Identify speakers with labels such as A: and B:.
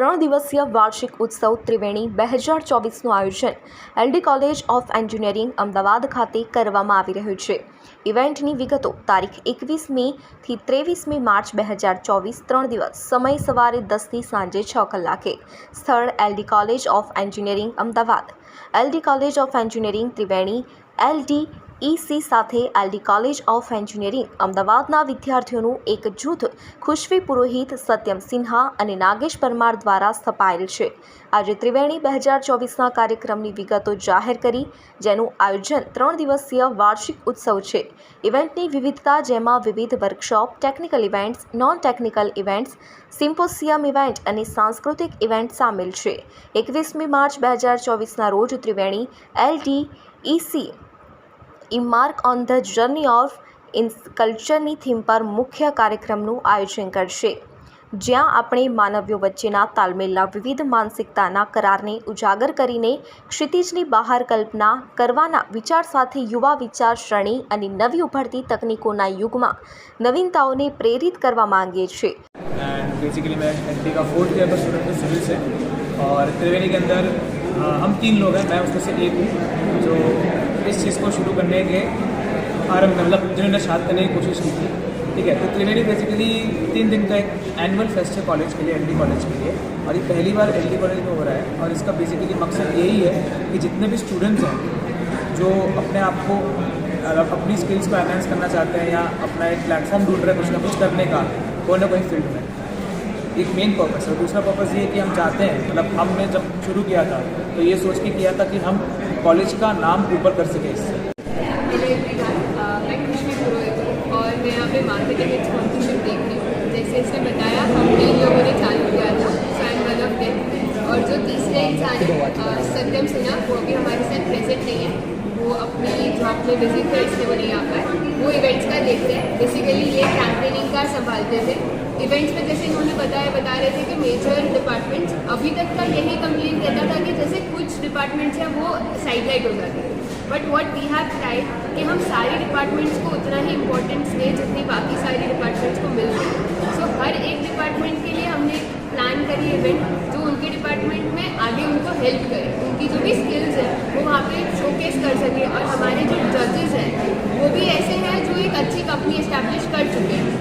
A: 3 દિવસીય વાર્ષિક ઉત્સવ ત્રિવેણી 2024નું આયોજન LD college of engineering Ahmedabad ખાતે કરવામાં આવી રહ્યું છે। ઇવેન્ટની વિગતો તારીખ 21મી થી 23મી માર્ચ 2024 3 દિવસ, સમય સવારે 10 થી સાંજે 6 કલાકે, સ્થળ LD college of engineering Ahmedabad. LD college of engineering Triveni LDEC સાથે એલડી કોલેજ ઓફ એન્જિનિયરિંગ અમદાવાદના વિદ્યાર્થીઓનું એક જૂથ ખુશ્વી પુરોહિત, સત્યમ સિન્હા અને નાગેશ પરમાર દ્વારા સ્થપાયેલ છે। આજે ત્રિવેણી 2024ના કાર્યક્રમની વિગતો જાહેર કરી, જેનું આયોજન 3 દિવસીય વાર્ષિક ઉત્સવ છે। ઇવેન્ટની વિવિધતા, જેમાં વિવિધ workshop, technical events, non technical events, symposium event અને સાંસ્કૃતિક ઇવેન્ટ સામેલ છે। 21મી માર્ચ 2024ના રોજ Triveni LDEC embark on the journey of in કલ્ચરની થીમ પર મુખ્ય કાર્યક્રમનું આયોજન કરશે, જ્યાં આપણે માનવીઓ વચ્ચેના તાલમેલના વિવિધ માનસિકતાના કરારને ઉજાગર કરીને ક્ષિતિજની બહાર કલ્પના કરવાના વિચાર સાથે યુવા વિચારસરણી અને નવી ઉભરતી તકनीकोના યુગમાં નવીનતાઓને प्रेरित કરવા માંગીએ છીએ।
B: एंड बेसिकली मैं एलडी का 4th ईयर का स्टूडेंट हूँ सिविल से, और त्रिवेणी के अंदर हम 3 लोग हैं, मैं उसमें से एक हूँ जो इस चीज़ को शुरू करने के आरंभ मतलब जिन्होंने स्टार्ट करने की कोशिश की थी। ठीक है, तो त्रिवेणी बेसिकली 3 दिन का एक एनुअल फेस्ट है कॉलेज के लिए, एलडी कॉलेज के लिए, और ये पहली बार एलडी कॉलेज में हो रहा है। और इसका बेसिकली मकसद यही है कि जितने भी स्टूडेंट्स हैं जो अपने आप को अपनी स्किल्स को एनहांस करना चाहते हैं या अपना एक प्लेटफॉर्म ढूंढ रहे हैं कुछ ना कुछ करने का कोई ना कोई फील्ड में, एक मेन पर्पस है। दूसरा पर्पस ये है कि हम चाहते हैं, मतलब हमने जब शुरू किया था तो ये सोच के किया था कि हम कॉलेज का नाम ऊपर कर सकें इससे।
C: मैं खुशबू पुरोहित हूँ और मैं यहाँ पे मार्केटिंग एंड स्पॉन्सरशिप देख रही हूँ। जैसे इसने बताया, हम 3 लोगों ने चालू किया था, so I am one of them. और जो तीसरे इंसान है सत्यम सिन्हा, वो अभी हमारे साथ प्रेजेंट नहीं है, वो अपनी जॉब में बिजी थे इसलिए वो नहीं आ पाए। वो इवेंट्स का देखते हैं, बेसिकली ये कैंपेनिंग का संभालते थे। इवेंट्स में जैसे इन्होंने बता रहे थे कि मेजर डिपार्टमेंट्स, अभी तक का यही कंप्लेन रहता था कि जैसे कुछ डिपार्टमेंट्स हैं वो साइडलाइट हो जाते हैं, but what we have tried कि हम सारे डिपार्टमेंट्स को उतना ही इम्पोर्टेंस दें जितनी बाकी सारे डिपार्टमेंट्स को मिल रही है। सो हर एक डिपार्टमेंट के लिए हमने प्लान करी इवेंट जो उनके डिपार्टमेंट में आगे उनको हेल्प करे, उनकी जो भी स्किल्स हैं वो वहाँ पे शोकेस कर सके। और हमारे जो जजेस हैं वो भी ऐसे हैं जो एक अच्छी कंपनी इस्टेब्लिश कर चुके हैं।